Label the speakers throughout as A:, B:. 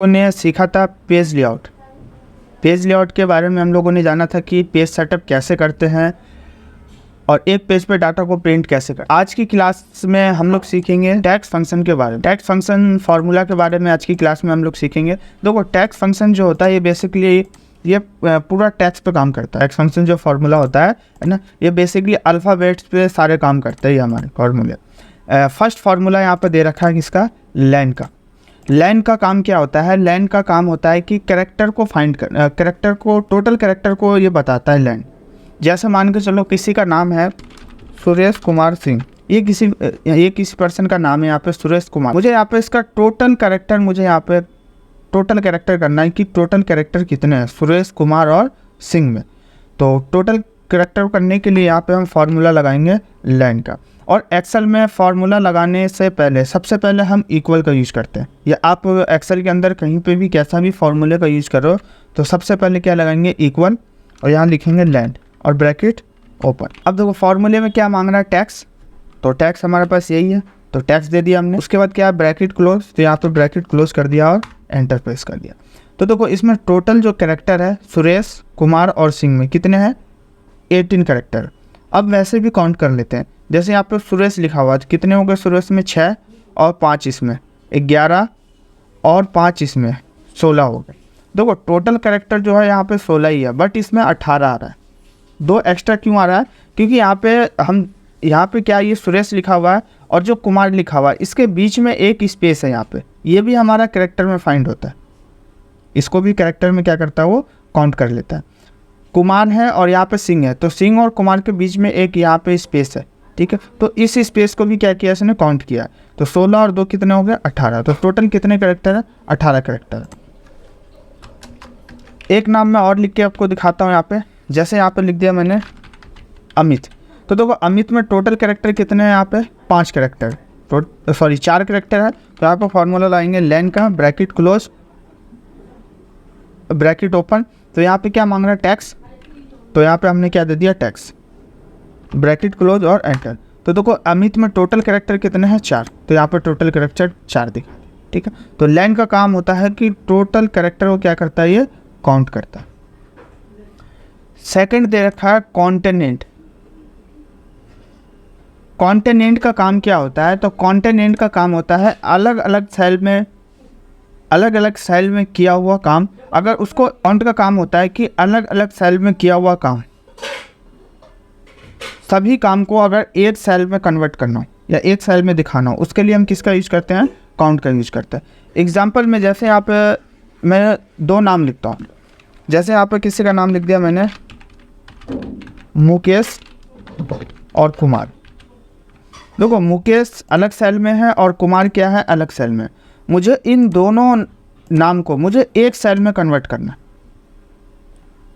A: ने सीखा था पेज लेआउट। पेज लेआउट के बारे में हम लोगों ने जाना था कि पेज सेटअप कैसे करते हैं और एक पेज पे डाटा को प्रिंट कैसे करते हैं। आज की क्लास में हम लोग सीखेंगे टैक्स फंक्शन के बारे में। टैक्स फंक्शन फार्मूला के बारे में आज की क्लास में हम लोग सीखेंगे। देखो, टैक्स फंक्शन जो होता है ये बेसिकली ये पूरा टैक्स पे काम करता है। टैक्स फंक्शन जो फार्मूला होता है ना, ये बेसिकली अल्फ़ाबेट्स पे सारे काम करते हैं। ये हमारे फार्मूले फर्स्ट फार्मूला यहाँ पर दे रखा है किसका, लैन का। लैन का काम क्या होता है? लैन का काम होता है कि कैरेक्टर को फाइंड कर, कैरेक्टर को, टोटल कैरेक्टर को ये बताता है लैन। जैसे मान के चलो किसी का नाम है सुरेश कुमार सिंह, ये किसी पर्सन का नाम है यहाँ पे सुरेश कुमार। मुझे यहाँ पे इसका टोटल कैरेक्टर, मुझे यहाँ पे टोटल कैरेक्टर करना है कि टोटल कैरेक्टर कितने हैं सुरेश कुमार और सिंह में। तो टोटल कैरेक्टर करने के लिए यहाँ पे हम फार्मूला लगाएंगे लैन का। और एक्सेल में फार्मूला लगाने से पहले सबसे पहले हम इक्वल का यूज़ करते हैं। या आप एक्सेल के अंदर कहीं पे भी कैसा भी फार्मूले का यूज़ करो तो सबसे पहले क्या लगाएंगे, इक्वल, और यहाँ लिखेंगे लैन और ब्रैकेट ओपन। अब देखो फार्मूले में क्या मांग रहा है, टैक्स। तो टैक्स हमारे पास यही है, तो टैक्स दे दिया हमने। उसके बाद क्या, ब्रैकेट क्लोज, तो यहाँ पर ब्रैकेट क्लोज कर दिया और एंटर प्रेस कर दिया। तो देखो इसमें टोटल जो कैरेक्टर है सुरेश कुमार और सिंह में कितने हैं, 18 कैरेक्टर। अब वैसे भी काउंट कर लेते हैं। जैसे यहाँ पे सुरेश लिखा हुआ है, कितने हो गए सुरेश में, 6 और 5 इसमें 11 और 5 इसमें 16 हो गए। देखो टोटल कैरेक्टर जो है यहाँ पे 16 ही है, बट इसमें 18 आ रहा है। 2 एक्स्ट्रा क्यों आ रहा है? क्योंकि यहाँ पे क्या, ये सुरेश लिखा हुआ है और जो कुमार लिखा हुआ है इसके बीच में एक स्पेस है यहाँ पे, ये भी हमारा कैरेक्टर में फाइंड होता है। इसको भी कैरेक्टर में क्या करता है, वो काउंट कर लेता है। कुमार है और यहाँ पे सिंह है, तो सिंह और कुमार के बीच में एक यहाँ पे स्पेस है, ठीक है। तो इस स्पेस को भी क्या किया, इसने काउंट किया। तो 16 और 2 कितने हो गए, 18। तो टोटल कितने कैरेक्टर है, 18 कैरेक्टर है। एक नाम मैं और लिख के आपको दिखाता हूँ यहाँ पे। जैसे यहाँ पे लिख दिया मैंने अमित, तो देखो अमित में टोटल कैरेक्टर कितने हैं यहाँ पे, 5 कैरेक्टर, 4 कैरेक्टर है। तो यहाँ पे फॉर्मूला लाएंगे लैन का, ब्रैकेट क्लोज ब्रैकेट ओपन। तो यहाँ पे क्या मांग रहा है, टैक्स। तो यहाँ पे हमने क्या दे दिया, टैक्स, ब्रैकेट क्लोज और एंटर। तो देखो अमित में टोटल कैरेक्टर कितने हैं, 4। तो यहाँ पे टोटल कैरेक्टर 4 दिखा, ठीक है। तो लैन का काम होता है कि टोटल कैरेक्टर को क्या करता है, ये काउंट करता है। सेकंड दे रखा है कॉन्टेनेंट। कॉन्टेनेंट का काम क्या होता है? तो कॉन्टेनेंट का काम होता है अलग अलग सेल में किया हुआ काम। अगर उसको काउंट का काम होता है कि अलग अलग सेल में किया हुआ काम, सभी काम को अगर एक सेल में कन्वर्ट करना हो या एक सेल में दिखाना हो, उसके लिए हम किसका यूज़ करते हैं, काउंट का यूज़ करते हैं। एग्जांपल में जैसे यहाँ पे मैं 2 नाम लिखता हूँ। जैसे यहाँ पे किसी का नाम लिख दिया मैंने मुकेश और कुमार। देखो मुकेश अलग सेल में है और कुमार क्या है, अलग सेल में। मुझे इन दोनों नाम को मुझे एक सेल में कन्वर्ट करना है।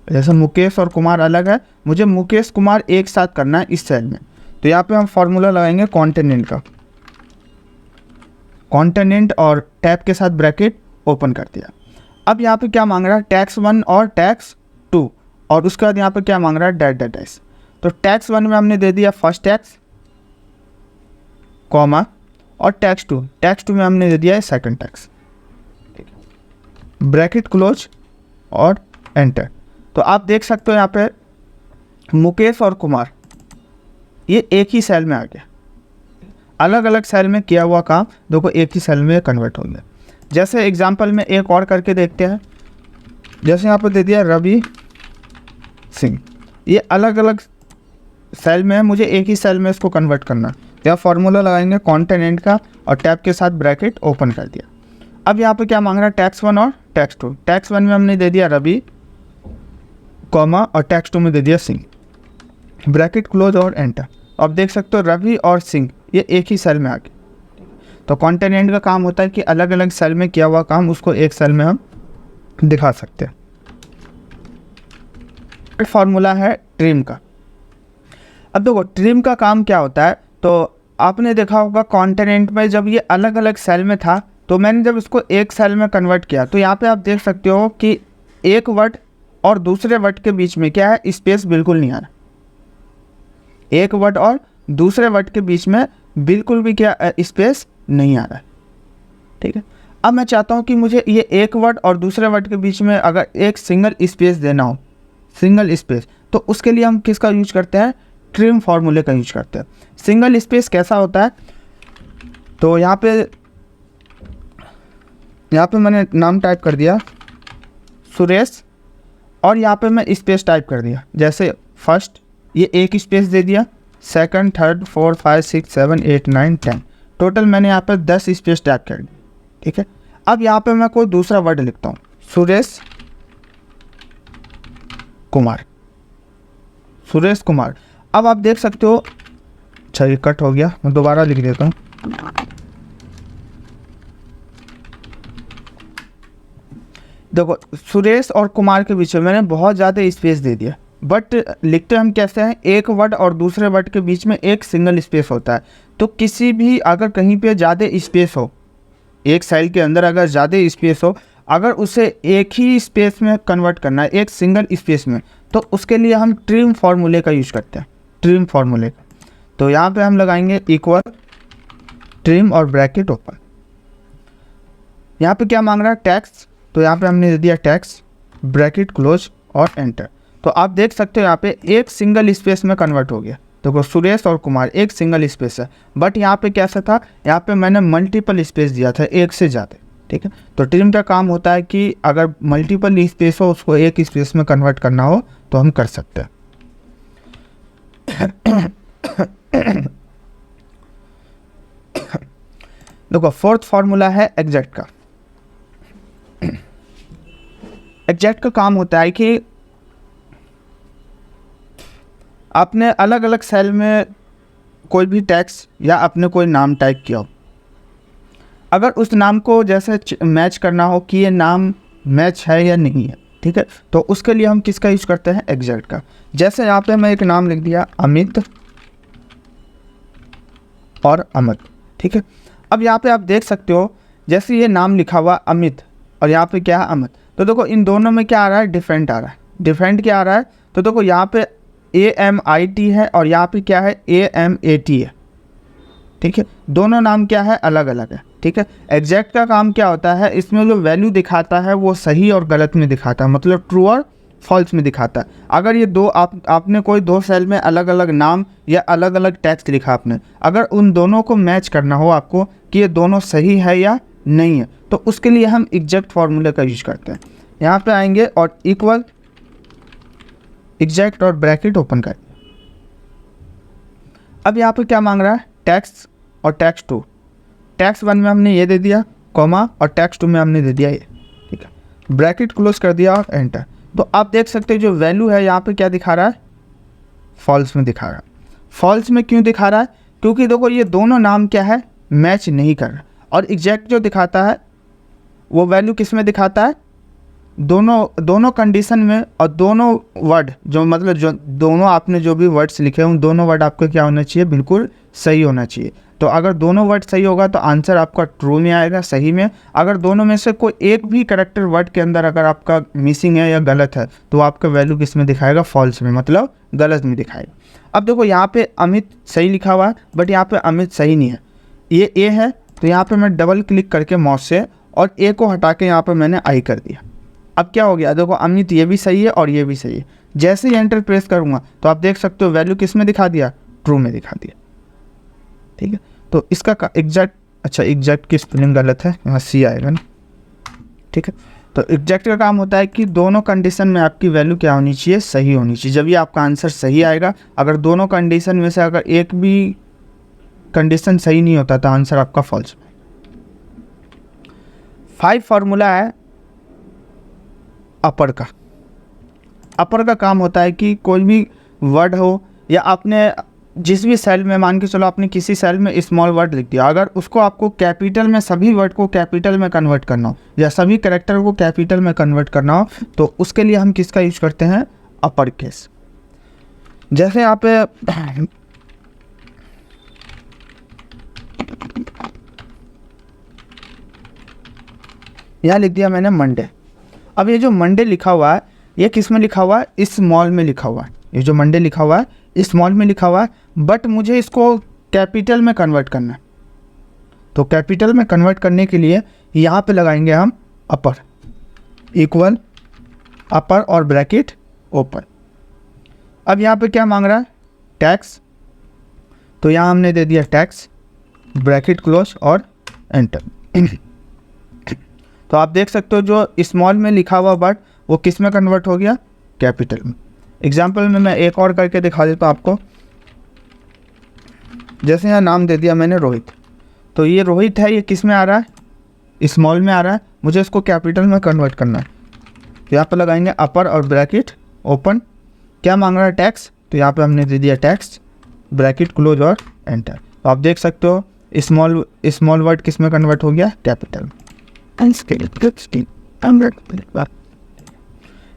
A: जैसे मुकेश और कुमार अलग है, मुझे मुकेश कुमार एक साथ करना है इस सेल में। तो यहाँ पे हम फार्मूला लगाएंगे कॉन्टेनेंट का, कॉन्टेनेंट और टैब के साथ ब्रैकेट ओपन कर दिया। अब यहाँ पे क्या मांग रहा है, टैक्स 1 और टैक्स 2, और उसके बाद यहाँ पे क्या मांग रहा है, डैट डैश। तो टैक्स 1 में हमने दे दिया फर्स्ट टैक्स, कॉमा, और टैक्स 2 में हमने दे दिया है सेकंड टैक्स, ठीक है। ब्रैकेट क्लोज और एंटर। तो आप देख सकते हो यहाँ पे मुकेश और कुमार ये एक ही सेल में आ गया। अलग अलग सेल में किया हुआ काम देखो एक ही सेल में कन्वर्ट हो गया। जैसे एग्जांपल में एक और करके देखते हैं। जैसे यहाँ पे दे दिया रवि सिंह, ये अलग अलग सेल में है, मुझे एक ही सेल में इसको कन्वर्ट करना। यहाँ फार्मूला लगाएंगे कॉन्टेनेंट का और टैब के साथ ब्रैकेट ओपन कर दिया। अब यहाँ पे क्या मांग रहा है, टैक्स 1 और टैक्स 2। टैक्स 1 में हमने दे दिया रवि, कॉमा, और टैक्स 2 में दे दिया सिंह, ब्रैकेट क्लोज और एंटर। अब देख सकते हो रवि और सिंह ये एक ही सेल में आ गए। तो कॉन्टेनेंट का काम होता है कि अलग अलग सेल में किया हुआ काम उसको एक सेल में हम दिखा सकते हैं। फार्मूला है ट्रिम का। अब देखो ट्रिम का काम क्या होता है, तो आपने देखा होगा कॉन्टेनेंट में जब ये अलग अलग सेल में था तो मैंने जब इसको एक सेल में कन्वर्ट किया तो यहाँ पे आप देख सकते हो कि एक वर्ड और दूसरे वर्ड के बीच में क्या है, स्पेस बिल्कुल नहीं आ रहा। एक वर्ड और दूसरे वर्ड के बीच में बिल्कुल भी क्या स्पेस नहीं आ रहा है, ठीक है। अब मैं चाहता हूँ कि मुझे ये एक वर्ड और दूसरे वर्ड के बीच में अगर एक सिंगल स्पेस देना हो, सिंगल स्पेस, तो उसके लिए हम किसका यूज करते हैं, ट्रिम फार्मूले का यूज करते हैं। सिंगल स्पेस कैसा होता है, तो यहाँ पे मैंने नाम टाइप कर दिया सुरेश, और यहाँ पे मैं स्पेस टाइप कर दिया, जैसे फर्स्ट ये एक स्पेस दे दिया, सेकंड, थर्ड, 4, 5, 6, 7, 8, 9, 10, टोटल मैंने यहाँ पे 10 स्पेस टाइप कर दी। ठीक है, अब यहाँ पे मैं कोई दूसरा वर्ड लिखता हूँ, सुरेश कुमार, सुरेश कुमार। अब आप देख सकते हो, अच्छा ये कट हो गया, मैं दोबारा लिख देता हूँ। देखो सुरेश और कुमार के बीच में मैंने बहुत ज़्यादा स्पेस दे दिया, बट लिखते हम कैसे हैं, एक वर्ड और दूसरे वर्ड के बीच में एक सिंगल स्पेस होता है। तो किसी भी अगर कहीं पे ज़्यादा स्पेस हो, एक सेल के अंदर अगर ज़्यादा स्पेस हो, अगर उसे एक ही स्पेस में कन्वर्ट करना है, एक सिंगल स्पेस में, तो उसके लिए हम ट्रिम फार्मूले का यूज करते हैं, ट्रिम फार्मूले का। तो यहाँ पे हम लगाएंगे इक्वल ट्रिम और ब्रैकेट ओपन। यहाँ पे क्या मांग रहा है, टैक्स, तो यहाँ पे हमने दे दिया टैक्स, ब्रैकेट क्लोज और एंटर। तो आप देख सकते हो यहाँ पे एक सिंगल स्पेस में कन्वर्ट हो गया। देखो सुरेश और कुमार एक सिंगल स्पेस है, बट यहाँ पे कैसा था, यहाँ पे मैंने मल्टीपल स्पेस दिया था, एक से ज़्यादा। ठीक है, तो ट्रिम का काम होता है कि अगर मल्टीपल स्पेस हो, उसको एक स्पेस में कन्वर्ट करना हो तो हम कर सकते हैं। देखो फोर्थ फार्मूला है एग्जैक्ट का। एग्जैक्ट का काम होता है कि आपने अलग अलग सेल में कोई भी टेक्स्ट या आपने कोई नाम टाइप किया हो, अगर उस नाम को जैसे मैच करना हो कि ये नाम मैच है या नहीं है, ठीक है, तो उसके लिए हम किसका यूज करते हैं, एग्जैक्ट का। जैसे यहाँ पे मैं एक नाम लिख दिया अमित और अमित। ठीक है, अब यहाँ पे आप देख सकते हो जैसे ये नाम लिखा हुआ अमित और यहाँ पे क्या है अमित, तो देखो इन दोनों में क्या आ रहा है, डिफरेंट आ रहा है। डिफरेंट क्या आ रहा है, तो देखो यहाँ पे AMIT है और यहाँ पे क्या है AMAT है। ठीक है, दोनों नाम क्या है, अलग अलग है। ठीक है, एग्जैक्ट का काम क्या होता है, इसमें जो वैल्यू दिखाता है वो सही और गलत में दिखाता है, मतलब ट्रू और फॉल्स में दिखाता है। अगर ये दो आपने कोई दो सेल में अलग अलग नाम या अलग अलग टेक्स्ट लिखा आपने, अगर उन दोनों को मैच करना हो आपको कि ये दोनों सही है या नहीं है, तो उसके लिए हम एग्जैक्ट फार्मूले का यूज करते हैं। यहाँ पे आएंगे और इक्वल एग्जैक्ट और ब्रैकेट ओपन कर। अब यहाँ पे क्या मांग रहा है, टैक्स और टैक्स 2। टैक्स 1 में हमने ये दे दिया कॉमा और टैक्स 2 में हमने दे दिया ये। ठीक है, ब्रैकेट क्लोज कर दिया और एंटर। तो आप देख सकते हो जो वैल्यू है यहाँ पे क्या दिखा रहा है, फॉल्स में दिखा रहा है। फॉल्स में क्यों दिखा रहा है, क्योंकि देखो ये दोनों नाम क्या है, मैच नहीं कर रहा। और एग्जैक्ट जो दिखाता है वो वैल्यू किस में दिखाता है, दोनों कंडीशन में, और दोनों वर्ड जो मतलब जो दोनों आपने जो भी वर्ड्स लिखे हैं उन दोनों वर्ड आपको क्या होना चाहिए, बिल्कुल सही होना चाहिए। तो अगर दोनों वर्ड सही होगा तो आंसर आपका ट्रू में आएगा, सही में। अगर दोनों में से कोई एक भी करेक्टर वर्ड के अंदर अगर आपका मिसिंग है या गलत है तो आपका वैल्यू किस में दिखाएगा, फॉल्स में, मतलब गलत में दिखाएगा। अब देखो यहाँ पे अमित सही लिखा हुआ है, बट यहाँ पे अमित सही नहीं है, ये ए है। तो यहाँ पे मैं डबल क्लिक करके माउस से और ए को हटा के यहाँ पे मैंने आई कर दिया। अब क्या हो गया, देखो अमित ये भी सही है और ये भी सही है। जैसे ही एंटर प्रेस करूँगा तो आप देख सकते हो वैल्यू किस में दिखा दिया, ट्रू में दिखा दिया। ठीक है, तो इसका एग्जैक्ट, अच्छा एग्जैक्ट की स्पेलिंग गलत है, यहाँ सी आएगा ना। ठीक है, तो एग्जैक्ट का काम होता है कि दोनों कंडीशन में आपकी वैल्यू क्या होनी चाहिए, सही होनी चाहिए, जब ये आपका आंसर सही आएगा। अगर दोनों कंडीशन में से अगर एक भी कंडीशन सही नहीं होता तो आंसर आपका फॉल्स। 5 फार्मूला है अपर का। अपर का काम होता है कि कोई भी वर्ड हो या आपने जिस भी सेल में, मान के चलो आपने किसी सेल में स्मॉल वर्ड लिख दिया, अगर उसको आपको कैपिटल में, सभी वर्ड को कैपिटल में कन्वर्ट करना हो या सभी कैरेक्टर को कैपिटल में कन्वर्ट करना हो, तो उसके लिए हम किसका यूज करते हैं, अपर केस। जैसे यहाँ पे यहाँ लिख दिया मैंने मंडे। अब ये जो मंडे लिखा हुआ है ये किस में लिखा हुआ है, स्मॉल में लिखा हुआ है। ये जो मंडे लिखा हुआ है स्मॉल में लिखा हुआ है, बट मुझे इसको कैपिटल में कन्वर्ट करना है। तो कैपिटल में कन्वर्ट करने के लिए यहाँ पे लगाएंगे हम अपर, इक्वल अपर और ब्रैकेट ओपन। अब यहाँ पे क्या मांग रहा है, टैक्स, तो यहाँ हमने दे दिया टैक्स, ब्रैकेट क्लोज और एंटर। तो आप देख सकते हो जो स्मॉल में लिखा हुआ वर्ड वो किस में कन्वर्ट हो गया, कैपिटल में। एग्जाम्पल में मैं एक और करके दिखा देता हूँ आपको। जैसे यहाँ नाम दे दिया मैंने रोहित, तो ये रोहित है, ये किस में आ रहा है, स्मॉल में आ रहा है, मुझे इसको कैपिटल में कन्वर्ट करना है। तो यहाँ पर लगाएंगे अपर और ब्रैकेट ओपन। क्या मांग रहा है, टैक्स, तो यहाँ पे हमने दे दिया टैक्स, ब्रैकेट क्लोज और एंटर। तो आप देख सकते हो स्मॉल वर्ड किस में कन्वर्ट हो गया, कैपिटल।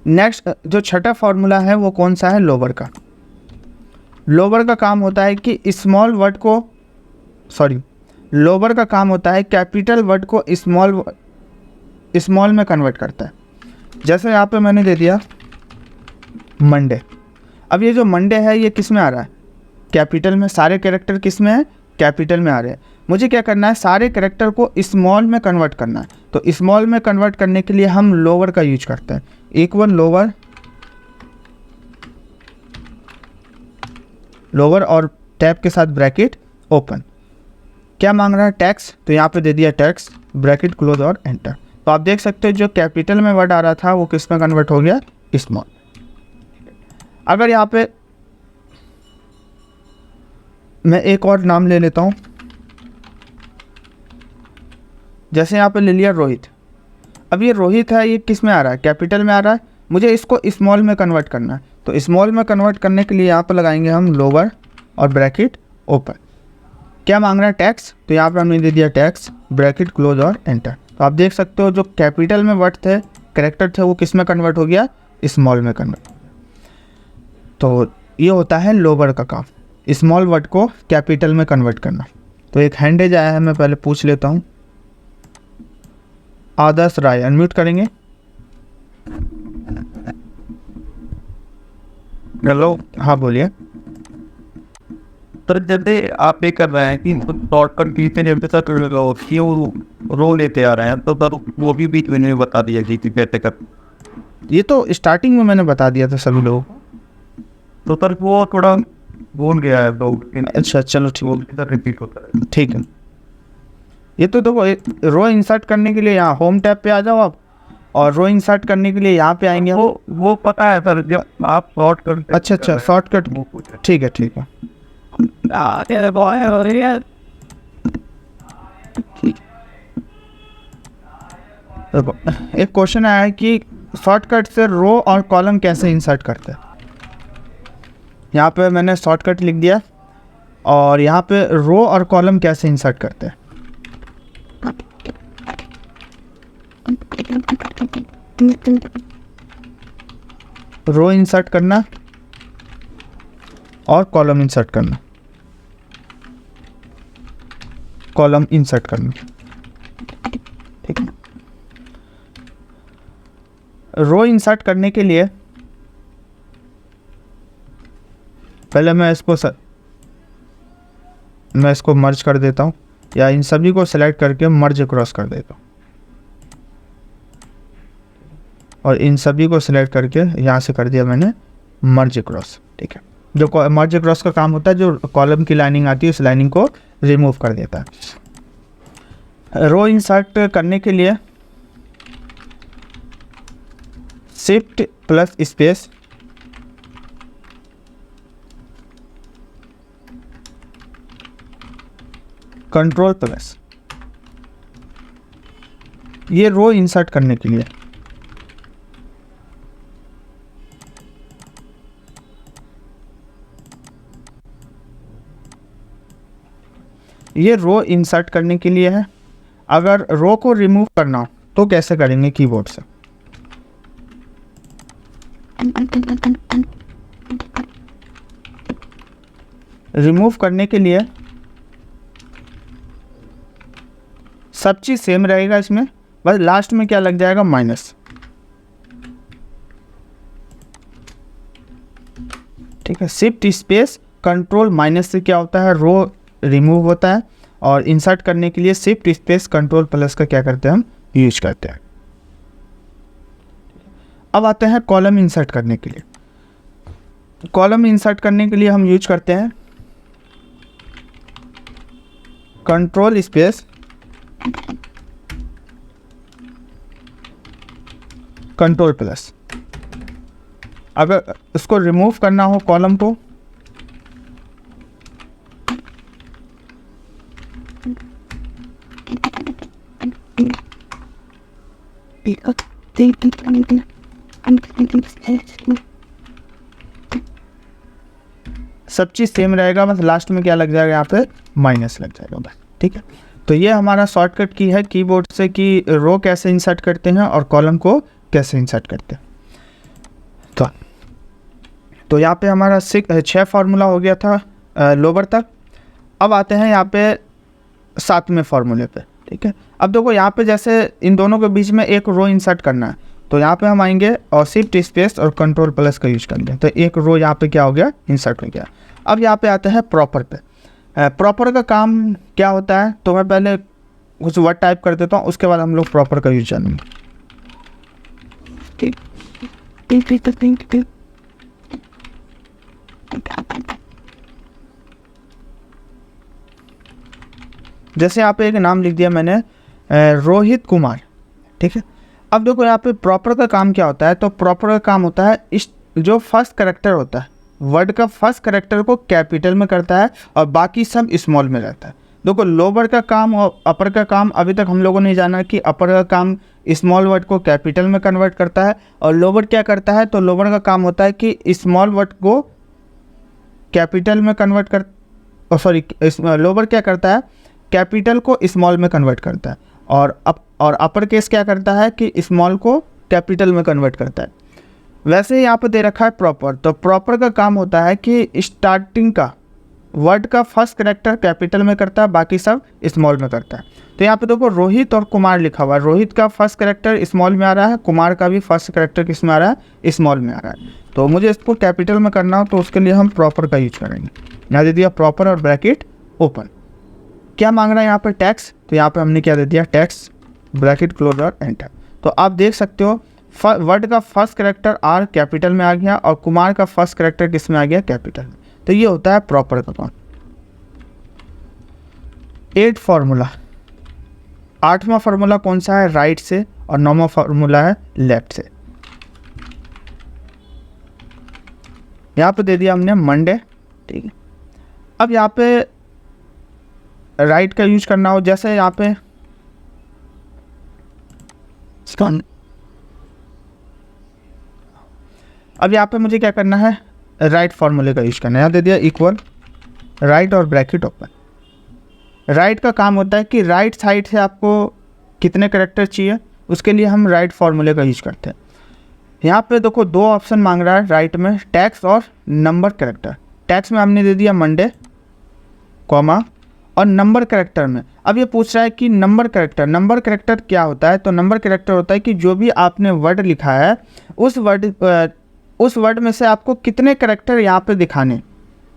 A: नेक्स्ट जो छठा फॉर्मूला है वो कौन सा है, लोअर का। लोअर का काम होता है कि लोअर का काम होता है कैपिटल वर्ड को स्मॉल में कन्वर्ट करता है। जैसे यहाँ पे मैंने दे दिया मंडे। अब ये जो मंडे है ये किस में आ रहा है, कैपिटल में। सारे कैरेक्टर किस में है, कैपिटल में आ रहे हैं। मुझे क्या करना है, सारे कैरेक्टर को स्मॉल में कन्वर्ट करना है। तो स्मॉल में कन्वर्ट करने के लिए हम लोअर का यूज करते हैं, इक्वल लोअर और टैब के साथ ब्रैकेट ओपन। क्या मांग रहा है, टैक्स, तो यहाँ पे दे दिया टैक्स, ब्रैकेट क्लोज और एंटर। तो आप देख सकते हो जो कैपिटल में वर्ड आ रहा था वो किस में कन्वर्ट हो गया, स्मॉल। अगर यहाँ पे मैं एक और नाम ले लेता हूँ, जैसे यहाँ पे ले लिया रोहित। अब ये रोहित है, ये किस में आ रहा है, कैपिटल में आ रहा है, मुझे इसको स्मॉल में कन्वर्ट करना है। तो स्मॉल में कन्वर्ट करने के लिए यहाँ पर लगाएंगे हम लोअर और ब्रैकेट ओपन। क्या मांग रहा है, टैक्स, तो यहाँ पर हमने दे दिया टैक्स, ब्रैकेट क्लोज और एंटर। तो आप देख सकते हो जो कैपिटल में वर्ड थे, कैरेक्टर थे, वो किस में कन्वर्ट हो गया, स्मॉल में कन्वर्ट। तो ये होता है लोअर का काम, स्मॉल वर्ड को कैपिटल में कन्वर्ट करना। तो एक हैंडेज आया है, मैं पहले पूछ लेता हूँ। आदर्श राय, अनम्यूट करेंगे।
B: हेलो,
A: हाँ बोलिए।
B: तो जैसे आप ये कर रहे हैं कि शॉर्टकट की से जब तक रो लेते आ रहे हैं, तो सर वो भी बीच में बता दिया कि कैसे कर।
A: ये तो स्टार्टिंग में मैंने बता दिया था सभी लोगों को।
B: तो सर वो थोड़ा भूल गया है तो।
A: अच्छा चलो ठीक
B: वो इधर रिपीट होता है।
A: ठीक है। ये तो देखो, रो इंसर्ट करने के लिए यहाँ होम टैब पे आ जाओ आप, और रो इंसर्ट करने के लिए यहाँ पे आएंगे।
B: वो पता है सर, जब आप शॉर्टकट।
A: अच्छा शॉर्टकट, ठीक है। देखो एक क्वेश्चन आया है कि शॉर्टकट से रो और कॉलम कैसे इंसर्ट करते हैं। यहाँ पे मैंने शॉर्टकट लिख दिया, और यहाँ पे रो और कॉलम कैसे इंसर्ट करते हैं। रो इंसर्ट करना और कॉलम इंसर्ट करना, कॉलम इंसर्ट करना, ठीक है। रो इंसर्ट करने के लिए पहले मैं इसको मर्ज कर देता हूँ, या इन सभी को सेलेक्ट करके मर्ज क्रॉस कर देता हूँ, और इन सभी को सिलेक्ट करके यहाँ से कर दिया मैंने मर्ज क्रॉस, ठीक है। जो मर्ज क्रॉस का काम होता है, जो कॉलम की लाइनिंग आती है उस लाइनिंग को रिमूव कर देता है। रो इंसर्ट करने के लिए shift plus space, control plus, ये रो इंसर्ट करने के लिए। ये रो इंसर्ट करने के लिए है। अगर रो को रिमूव करना हो तो कैसे करेंगे, कीबोर्ड से। रिमूव करने के लिए सब चीज़ सेम रहेगा इसमें, बस लास्ट में क्या लग जाएगा, माइनस, ठीक है। शिफ्ट स्पेस कंट्रोल माइनस से क्या होता है, रो रिमूव होता है, और इंसर्ट करने के लिए शिफ्ट स्पेस कंट्रोल प्लस का क्या करते हैं हम यूज करते हैं। अब आते हैं कॉलम इंसर्ट करने के लिए। कॉलम इंसर्ट करने के लिए हम यूज करते हैं कंट्रोल स्पेस कंट्रोल प्लस। अगर इसको रिमूव करना हो कॉलम को, सब चीज़ सेम रहेगा, बस लास्ट में क्या लग जाएगा, यहाँ पे माइनस लग जाएगा बस, ठीक है। तो ये हमारा शॉर्टकट की है कीबोर्ड से कि रो कैसे इंसर्ट करते हैं और कॉलम को कैसे इंसर्ट करते हैं। तो यहाँ पे हमारा 6 फार्मूला हो गया था लोअर तक। अब आते हैं यहाँ पे 7वें फार्मूले पे, ठीक है। अब देखो यहाँ पे जैसे इन दोनों के बीच में एक रो इंसर्ट करना है, तो यहाँ पे हम आएंगे और शिफ्ट स्पेस और कंट्रोल प्लस का यूज करेंगे, तो एक रो यहाँ पे क्या हो गया, इंसर्ट हो गया। अब यहाँ पे आते हैं प्रॉपर पे। प्रॉपर का काम क्या होता है, तो मैं पहले कुछ वर्ड टाइप कर देता हूँ, उसके बाद हम लोग प्रॉपर का यूज जानेंगे। जैसे यहाँ पे एक नाम लिख दिया मैंने रोहित कुमार, ठीक है। अब देखो यहाँ पे प्रॉपर का काम क्या होता है, तो प्रॉपर का काम होता है इस जो फर्स्ट कैरेक्टर होता है वर्ड का फर्स्ट कैरेक्टर को कैपिटल में करता है और बाकी सब स्मॉल में रहता है। देखो लोअर का काम और अपर का काम अभी तक हम लोगों ने जाना कि अपर का काम स्मॉल वर्ड को कैपिटल में कन्वर्ट करता है और लोअर क्या करता है, तो लोअर का काम होता है कि स्मॉल वर्ड को कैपिटल में कन्वर्ट कर लोअर क्या करता है, कैपिटल को स्मॉल में कन्वर्ट करता है और अपर केस क्या करता है कि स्मॉल को कैपिटल में कन्वर्ट करता है। वैसे ही यहाँ पर दे रखा है प्रॉपर, तो प्रॉपर का काम होता है कि स्टार्टिंग का वर्ड का फर्स्ट कैरेक्टर कैपिटल में करता है, बाकी सब स्मॉल में करता है। तो यहाँ पे देखो रोहित और कुमार लिखा हुआ है, रोहित का फर्स्ट कैरेक्टर स्मॉल में आ रहा है, कुमार का भी फर्स्ट कैरेक्टर किस में आ रहा है, स्मॉल में आ रहा है। तो मुझे इसको कैपिटल में करना हो तो उसके लिए हम प्रॉपर का यूज करेंगे। यहाँ दे दिया प्रॉपर और ब्रैकेट ओपन। क्या मांग रहा है यहाँ पर टैक्स, तो यहाँ पर हमने क्या दे दिया टैक्स ब्रैकेट क्लोज और एंटर। तो आप देख सकते हो वर्ड का फर्स्ट कैरेक्टर आर कैपिटल में आ गया और कुमार का फर्स्ट कैरेक्टर किस में आ गया, कैपिटल में। तो ये होता है प्रॉपर का काम। 8 फार्मूला, 8वां फार्मूला कौन सा है, राइट से, और 9वां फार्मूला है लेफ्ट से। यहाँ पे दे दिया हमने मंडे, ठीक है। अब यहाँ पे राइट का यूज करना हो, जैसे यहाँ पे अब यहाँ पे मुझे क्या करना है, राइट फार्मूले का यूज करना है। यहाँ दे दिया इक्वल राइट और ब्रैकेट ओपन। राइट का काम होता है कि राइट साइड से आपको कितने कैरेक्टर चाहिए, उसके लिए हम राइट फार्मूले का यूज करते हैं। यहाँ पे देखो 2 ऑप्शन मांग रहा है राइट में, टैक्स और नंबर कैरेक्टर। टैक्स में हमने दे दिया मंडे कॉमा, और नंबर कैरेक्टर में अब ये पूछ रहा है कि नंबर कैरेक्टर क्या होता है, तो नंबर कैरेक्टर होता है कि जो भी आपने वर्ड लिखा है उस वर्ड में से आपको कितने कैरेक्टर यहाँ पे दिखाने,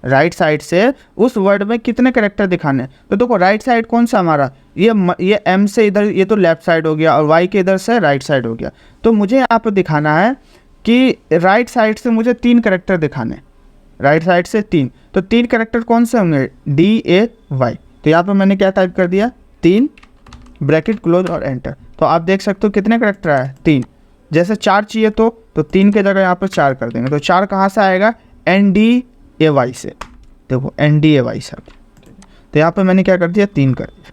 A: राइट साइड से उस वर्ड में कितने कैरेक्टर दिखाने। तो देखो राइट साइड कौन सा हमारा, ये एम से इधर, ये तो लेफ्ट साइड हो गया और वाई के इधर से राइट साइड हो गया। तो मुझे यहाँ पे दिखाना है कि राइट साइड से मुझे 3 कैरेक्टर दिखाने, राइट साइड से 3। तो 3 कैरेक्टर कौन से होंगे, DAY। तो यहाँ पर मैंने क्या टाइप कर दिया 3 ब्रैकेट क्लोज और एंटर। तो आप देख सकते हो कितने कैरेक्टर आए 3। जैसे 4 चाहिए तो 3 के जगह यहाँ पर 4 कर देंगे। तो 4 कहाँ से आएगा, NDAY से। देखो NDAY से। तो यहाँ पे मैंने क्या कर दिया 3 कर दिया,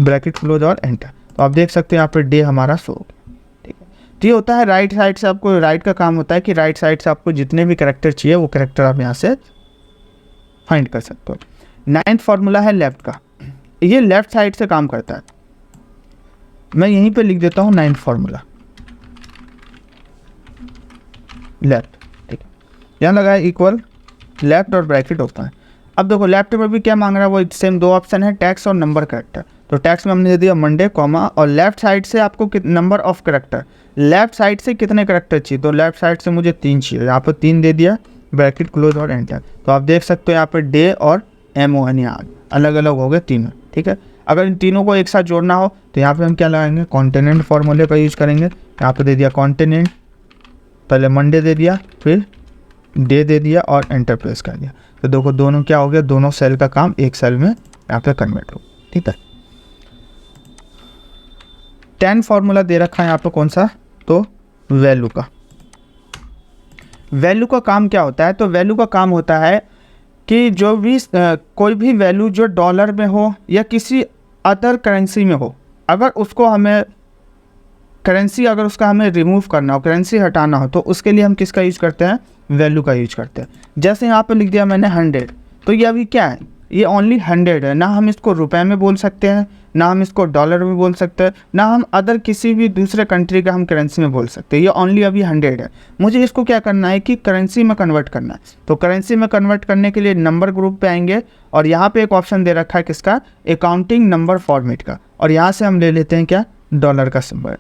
A: ब्रैकेट क्लोज और एंटर। तो आप देख सकते हो यहाँ पे डे हमारा शो हो गया, ठीक है। तो ये होता है राइट साइड से, आपको राइट का काम होता है कि राइट साइड से आपको जितने भी कैरेक्टर चाहिए वो कैरेक्टर आप यहाँ से फाइंड कर सकते हो। 9th फार्मूला है लेफ्ट का, ये लेफ्ट साइड से काम करता है। मैं यहीं पे लिख देता हूँ 9th फार्मूला लेफ्ट, ठीक है। यहाँ लगा है इक्वल लेफ्ट और ब्रैकेट ओपन। अब देखो लेफ्ट में भी क्या मांग रहा है, वो सेम 2 ऑप्शन है, टैक्स और नंबर कैरेक्टर। तो टैक्स में हमने दे दिया मंडे कॉमा, और लेफ्ट साइड से आपको number of character, left side से कितने कैरेक्टर चाहिए, तो लेफ्ट साइड से मुझे 3 चाहिए। यहाँ पर 3 दे दिया, ब्रैकेट क्लोज और एंटर। तो आप देख सकते हो यहाँ पर डे और MON यहाँ अलग अलग हो गए तीनों, ठीक है। अगर इन तीनों को एक साथ जोड़ना हो तो यहाँ पे हम क्या लगाएंगे, कॉन्टिनेंट फार्मूले का यूज़ करेंगे। यहाँ पे दे दिया कॉन्टिनेंट, पहले मंडे दे दिया, फिर डे दे दिया और एंटर प्रेस कर दिया। तो देखो दोनों क्या हो गया, दोनों सेल का काम एक सेल में यहाँ पे कन्वर्ट हो, ठीक है। 10 फार्मूला दे रखा है यहाँ पे, कौन सा, तो वैल्यू का। वैल्यू का काम क्या होता है, तो वैल्यू का काम होता है कि जो भी कोई भी वैल्यू जो डॉलर में हो या किसी अदर करेंसी में हो, अगर उसको हमें करेंसी अगर उसका हमें रिमूव करना हो, करेंसी हटाना हो, तो उसके लिए हम किसका यूज़ करते हैं, वैल्यू का यूज करते हैं। जैसे यहाँ पे लिख दिया मैंने 100, तो ये अभी क्या है, ये ओनली 100 है। ना हम इसको रुपए में बोल सकते हैं, ना हम इसको डॉलर में बोल सकते हैं, ना हम अदर किसी भी दूसरे कंट्री का हम करेंसी में बोल सकते हैं। ये ओनली अभी 100 है। मुझे इसको क्या करना है कि करेंसी में कन्वर्ट करना है। तो करेंसी में कन्वर्ट करने के लिए नंबर ग्रुप पे आएंगे और यहाँ पे एक ऑप्शन दे रखा है किसका, अकाउंटिंग नंबर फॉर्मेट का, और यहाँ से हम ले लेते हैं क्या, डॉलर का सिंबल।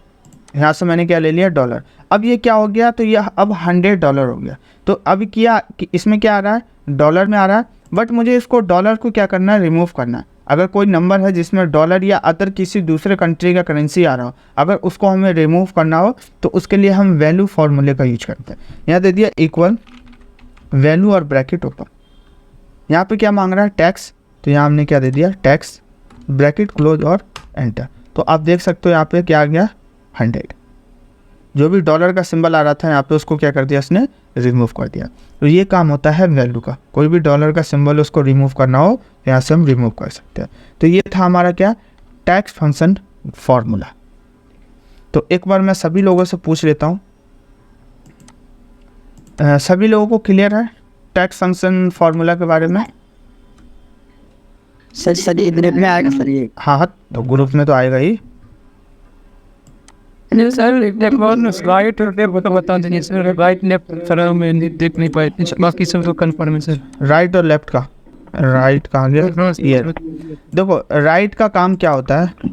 A: यहाँ से मैंने क्या ले लिया, डॉलर। अब ये क्या हो गया, तो ये अब $100 हो गया। तो अभी किया कि इसमें क्या आ रहा है, डॉलर में आ रहा है, बट मुझे इसको डॉलर को क्या करना है, रिमूव करना है। अगर कोई नंबर है जिसमें डॉलर या अदर किसी दूसरे कंट्री का करेंसी आ रहा हो, अगर उसको हमें रिमूव करना हो तो उसके लिए हम वैल्यू फार्मूले का यूज करते हैं। यहाँ दे दिया इक्वल वैल्यू और ब्रैकेट ओपन। यहाँ पे क्या मांग रहा है, टैक्स, तो यहाँ हमने क्या दे दिया, टैक्स, ब्रैकेट क्लोज और एंटर। तो आप देख सकते हो यहाँ पे क्या आ गया, 100। जो भी डॉलर का सिंबल आ रहा था यहाँ पे उसको क्या कर दिया, इसने रिमूव कर दिया। तो ये काम होता है वैल्यू का। कोई भी डॉलर का सिंबल उसको रिमूव करना हो तो यहाँ से हम रिमूव कर सकते हैं। तो ये था हमारा क्या, टैक्स फंक्शन फॉर्मूला। तो एक बार मैं सभी लोगों से पूछ लेता हूँ, सभी लोगों को क्लियर है टैक्स फंक्शन फॉर्मूला के बारे में?
C: सर ये ग्रुप में आएगा सर ये?
A: हाँ, तो ग्रुप में तो आएगा ही।
D: नहीं सर, एक बार राइट और लेफ्ट बता दीजिए सर। राइट लेफ्ट सर मैं देख नहीं पाए, बाकी सब तो कंफर्म है सर।
A: राइट और लेफ्ट का, राइट कहाँ गया, ये देखो राइट का काम क्या होता है,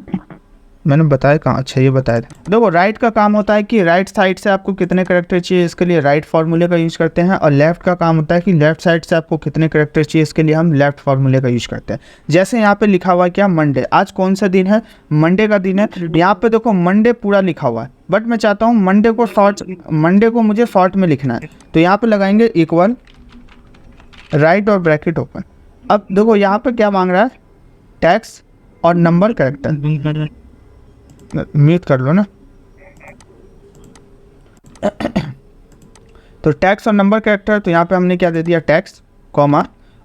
A: मैंने बताया कहाँ, अच्छा ये बताया था। देखो राइट का काम होता है कि राइट साइड से आपको कितने कैरेक्टर चाहिए, इसके लिए राइट फार्मूले का यूज़ करते हैं। और लेफ्ट का काम होता है कि लेफ्ट साइड से आपको कितने कैरेक्टर चाहिए, इसके लिए हम लेफ्ट फार्मूले का यूज़ करते हैं। जैसे यहाँ पे लिखा हुआ है क्या, मंडे, आज कौन सा दिन है, मंडे का दिन है। यहाँ पे देखो मंडे पूरा लिखा हुआ है, बट मैं चाहता हूँ मंडे को मुझे शॉर्ट में लिखना है। तो यहाँ पर लगाएंगे इक्वल राइट और ब्रैकेट ओपन। अब देखो यहाँ पर क्या मांग रहा है, टैक्स और नंबर कैरेक्टर, म्यूट कर लो ना। तो टैक्स और नंबर कैरेक्टर, तो यहाँ पे हमने क्या दे दिया, टैक्स कॉमा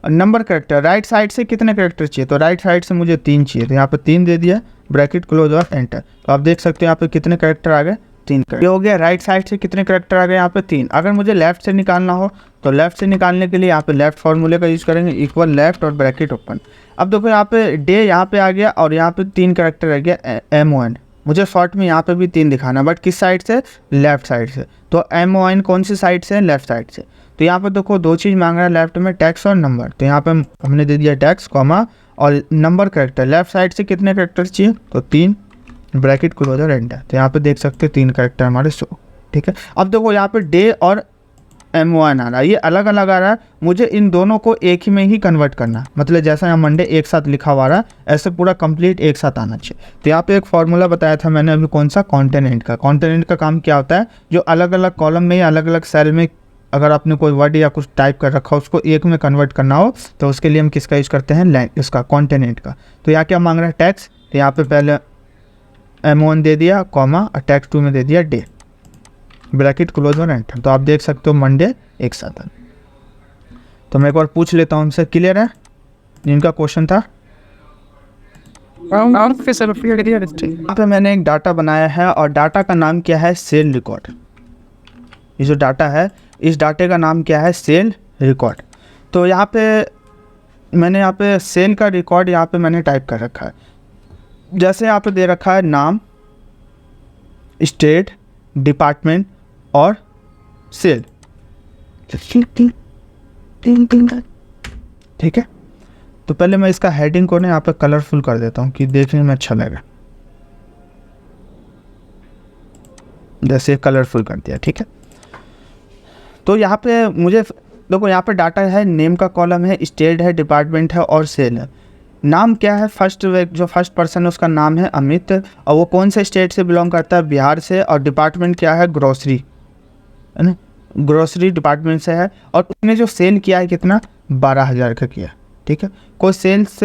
A: और नंबर कैरेक्टर। राइट साइड से कितने कैरेक्टर चाहिए, तो राइट साइड से मुझे 3 चाहिए, तो यहाँ पे 3 दे दिया, ब्रैकेट क्लोज और एंटर। तो आप देख सकते हो यहाँ पे कितने कैरेक्टर आ गए, 3 कैरेक्टर। ये हो गया राइट साइड से कितने कैरेक्टर आ गए, यहाँ पे 3। अगर मुझे लेफ्ट से निकालना हो तो लेफ्ट से निकालने के लिए यहाँ पे लेफ्ट फार्मूले का यूज़ करेंगे, इक्वल लेफ्ट और ब्रैकेट ओपन। अब देखो यहाँ पे डे यहाँ पे आ गया और यहाँ पे 3 कैरेक्टर आ गया, MON। मुझे शॉर्ट में यहाँ पे भी 3 दिखाना, बट किस साइड से, लेफ्ट साइड से। तो MON कौन सी साइड से, लेफ्ट साइड से। तो यहाँ पे देखो 2 चीज़ मांग रहा है लेफ्ट में, टैक्स और नंबर। तो यहाँ पे हमने दे दिया टैक्स कॉमा और नंबर कैरेक्टर। लेफ्ट साइड से कितने कैरेक्टर चाहिए, तो 3, ब्रैकेट क्लोज और एंटर। तो यहाँ पे देख सकते हैं 3 कैरेक्टर हमारे शो, ठीक है। अब देखो यहाँ पे डे और MON आ रहा है, ये अलग अलग आ रहा है। मुझे इन दोनों को एक ही में ही कन्वर्ट करना है, मतलब जैसा यहाँ मंडे एक साथ लिखा हुआ रहा है, ऐसे पूरा कंप्लीट एक साथ आना चाहिए। तो यहाँ पे एक फार्मूला बताया था मैंने अभी, कौन सा, कॉन्टिनेंट का। कॉन्टिनेंट का काम क्या होता है, जो अलग अलग कॉलम में या अलग अलग सेल में अगर आपने कोई वर्ड या कुछ टाइप कर रखा हो उसको एक में कन्वर्ट करना हो, तो उसके लिए हम किसका यूज़ करते हैं, इसका कॉन्टिनेंट का। तो यहाँ क्या मांग रहा है, टैक्स। तो यहाँ पे पहले MON दे दिया कॉमा और टैक्स 2 में दे दिया डे, ब्रैकेट क्लोज और एंटर। तो आप देख सकते हो मंडे एक साथ है। तो मैं एक बार पूछ लेता हूँ उनसे, क्लियर है जिनका क्वेश्चन था?
D: यहाँ
A: पे मैंने एक डाटा बनाया है और डाटा का नाम क्या है, सेल रिकॉर्ड। ये जो डाटा है, इस डाटे का नाम क्या है, सेल रिकॉर्ड। तो यहाँ पे मैंने यहाँ पे सेल का रिकॉर्ड यहाँ पे मैंने टाइप कर रखा है। जैसे यहाँ पे दे रखा है नाम, स्टेट, डिपार्टमेंट और सेल, ठीक है। तो पहले मैं इसका हेडिंग को ना यहाँ पे कलरफुल कर देता हूँ कि देखने में अच्छा लगे, जैसे कलरफुल कर दिया, ठीक है। तो यहाँ पे मुझे देखो यहाँ पे डाटा है, नेम का कॉलम है, स्टेट है, डिपार्टमेंट है और सेल है। नाम क्या है, जो फर्स्ट पर्सन है उसका नाम है अमित, और वो कौन से स्टेट से बिलोंग करता है, बिहार से। और डिपार्टमेंट क्या है, ग्रोसरी है ना, ग्रोसरी डिपार्टमेंट से है। और उसने जो सेल किया है कितना, 12,000 का किया। ठीक है, कोई सेल्स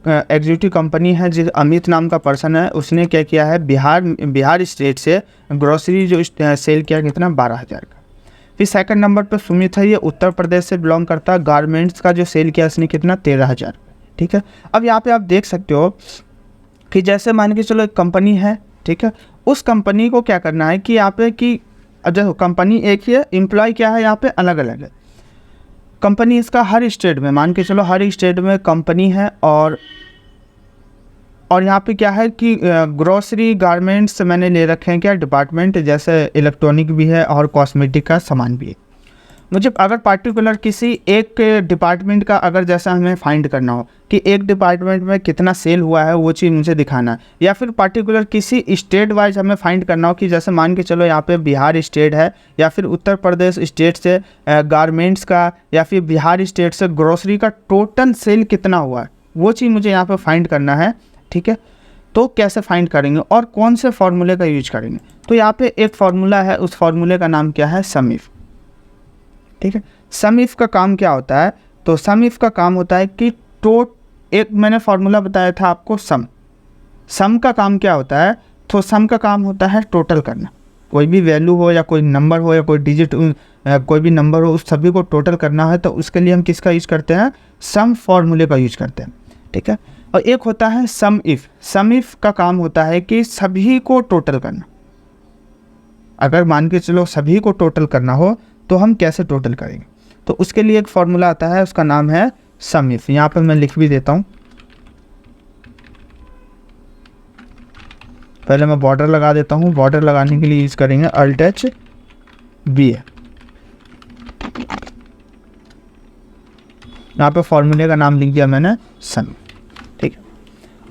A: एग्जीक्यूटिव कंपनी है, जिस अमित नाम का पर्सन है, उसने क्या किया है, बिहार स्टेट से ग्रोसरी जो सेल किया कितना, 12,000 का। फिर सेकंड नंबर पर सुमित है, ये उत्तर प्रदेश से बिलोंग करता है, गारमेंट्स का जो सेल किया उसने कितना, 13,000। ठीक है, अब यहाँ पे आप देख सकते हो कि जैसे मान के चलो एक कंपनी है, ठीक है, उस कंपनी को क्या करना है कि यहाँ पे कि अब देखो कंपनी एक ही है, एम्प्लॉय क्या है यहाँ पे अलग अलग है। कंपनी इसका हर स्टेट में, मान के चलो हर स्टेट में कंपनी है, और यहाँ पे क्या है कि ग्रोसरी गारमेंट्स मैंने ले रखे हैं क्या, डिपार्टमेंट, जैसे इलेक्ट्रॉनिक भी है और कॉस्मेटिक का सामान भी है। मुझे अगर पार्टिकुलर किसी एक डिपार्टमेंट का अगर जैसा हमें फाइंड करना हो कि एक डिपार्टमेंट में कितना सेल हुआ है, वो चीज़ मुझे दिखाना है, या फिर पार्टिकुलर किसी स्टेट वाइज हमें फाइंड करना हो कि जैसे मान के चलो यहाँ पे बिहार स्टेट है, या फिर उत्तर प्रदेश स्टेट से गारमेंट्स का, या फिर बिहार स्टेट से ग्रोसरी का टोटल सेल कितना हुआ है, वो चीज़ मुझे यहाँ पर फाइंड करना है। ठीक है, तो कैसे फाइंड करेंगे और कौन से फार्मूले का यूज करेंगे, तो यहाँ पे एक फार्मूला है, उस फार्मूले का नाम क्या है, सम इफ। ठीक है, सम इफ का काम क्या होता है, तो सम इफ का काम होता है कि एक मैंने फार्मूला बताया था आपको, सम का काम क्या होता है, तो सम का काम होता है टोटल करना। कोई भी वैल्यू हो या कोई नंबर हो या कोई डिजिट कोई भी नंबर हो, उस सभी को टोटल करना है, तो उसके लिए हम किसका यूज करते हैं, सम फार्मूले का यूज करते हैं। ठीक है, और एक होता है सम इफ। सम इफ का काम होता है कि सभी को टोटल करना। अगर मान के चलो सभी को टोटल करना हो तो हम कैसे टोटल करेंगे, तो उसके लिए एक फॉर्मूला आता है, उसका नाम है सम इफ। यहाँ पर मैं लिख भी देता हूँ, पहले मैं बॉर्डर लगा देता हूँ। बॉर्डर लगाने के लिए यूज करेंगे Alt+B। यहाँ पे फॉर्मूले का नाम लिख दिया मैंने, सम। ठीक है,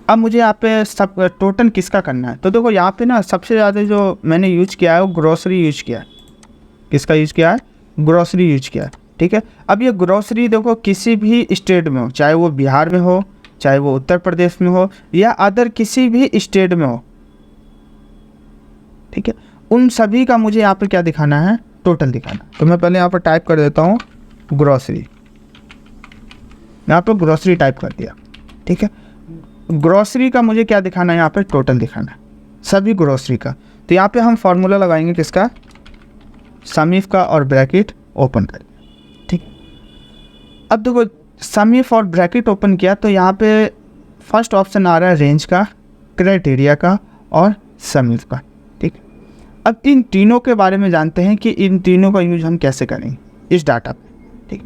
A: अब मुझे यहाँ पे सब टोटल किसका करना है, तो देखो यहाँ पे ना सबसे ज़्यादा जो मैंने यूज किया है वो ग्रोसरी यूज किया है। किसका यूज किया है, ग्रोसरी यूज किया है। ठीक है, अब ये ग्रोसरी देखो किसी भी स्टेट में हो, चाहे वो बिहार में हो, चाहे वो उत्तर प्रदेश में हो, या अदर किसी भी स्टेट में हो। ठीक है, उन सभी का मुझे यहाँ पे क्या दिखाना है, टोटल दिखाना। तो मैं पहले यहाँ पर टाइप कर देता हूँ ग्रोसरी, यहाँ पर ग्रोसरी टाइप कर दिया। ठीक है, ग्रोसरी का मुझे क्या दिखाना है, यहाँ पे टोटल दिखाना है सभी ग्रोसरी का। तो यहाँ पे हम फॉर्मूला लगाएंगे किसका, सम इफ का, और ब्रैकेट ओपन कर। ठीक, अब देखो सम इफ और ब्रैकेट ओपन किया तो यहाँ पे फर्स्ट ऑप्शन आ रहा है रेंज का, क्राइटेरिया का और सम इफ का। ठीक, अब इन तीनों के बारे में जानते हैं कि इन तीनों का यूज हम कैसे करेंगे इस डाटा पे। ठीक,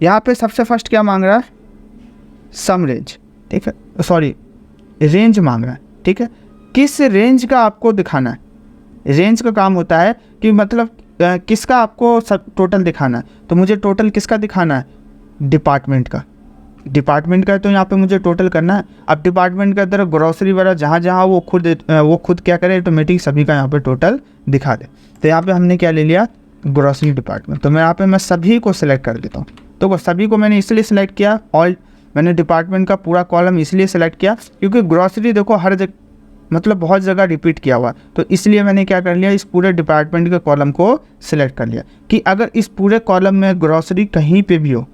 A: यहाँ पे सबसे फर्स्ट क्या मांग रहा है, सम रेंज। ठीक है, सॉरी रेंज मांग रहा है। ठीक है, किस रेंज का आपको दिखाना है, रेंज का काम होता है कि मतलब किसका आपको सब टोटल दिखाना है। तो मुझे टोटल किसका दिखाना है, डिपार्टमेंट का। डिपार्टमेंट का तो यहाँ पे मुझे टोटल करना है। अब डिपार्टमेंट के अंदर ग्रोसरी वगैरह जहाँ जहाँ वो खुद क्या करे, ऑटोमेटिक सभी का यहाँ पे टोटल दिखा दे। तो यहाँ पे हमने क्या ले लिया, ग्रोसरी डिपार्टमेंट। तो मैं यहाँ पे मैं सभी को सिलेक्ट कर देता हूँ। तो सभी को मैंने इसलिए सिलेक्ट किया, ऑल मैंने डिपार्टमेंट का पूरा कॉलम इसलिए सिलेक्ट किया क्योंकि ग्रोसरी देखो हर जगह मतलब बहुत जगह रिपीट किया हुआ, तो इसलिए मैंने क्या कर लिया, इस पूरे डिपार्टमेंट के कॉलम को सिलेक्ट कर लिया कि अगर इस पूरे कॉलम में ग्रोसरी कहीं पे भी हो,